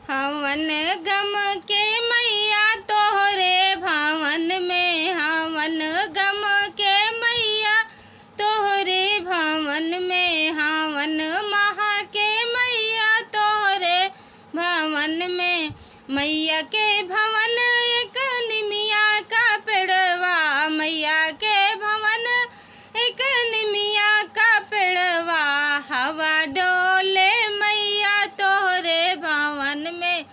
हवन गम के मैया तोहरे भवन में, हवन गम के मैया तोहरे भवन में, हवन महा के मैया तोहरे भवन में। मैया के भवन एक निमिया का पेड़वा, मैया के भवन एक निमिया का पेड़वा। हवा डोले मैया तोहरे भवन में,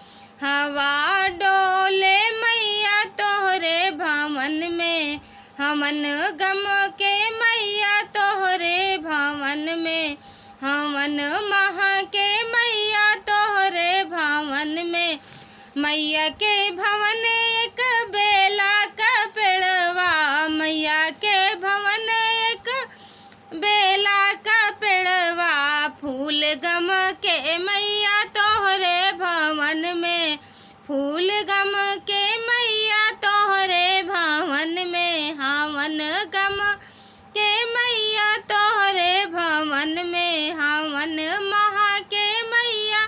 हवा डोले मैया तोहरे भवन में। हवन गम के मैया तोहरे भवन में, हवन महा के मैया तोहरे भवन में। मैया के भवन एक बेला का पेड़वा, मैया के भवन एक बेला का पेड़वा। फूल गम के मैया तोहरे भवन में, फूल गम के मैया तोहरे भवन में। हवन गम के मैया तोहरे भवन में, हवन महा के मैया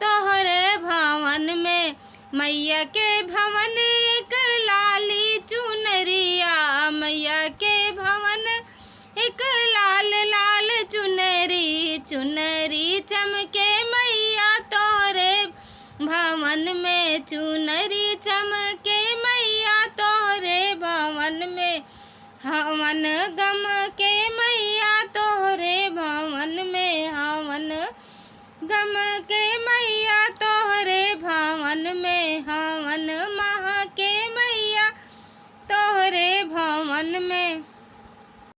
तोहरे भवन में। मैया के भवन एक लाली चुनरिया, मैया के भवन एक लाल लाल चुनरी, चुनरी चमके मैया तोहरे भवन में, चुनरी चमके मैया तोहरे भवन में। हवन गम के मैया तोहरे भवन में, हवन गम के मैया तोहरे भवन में, हवन महा के मैया तोहरे भवन में।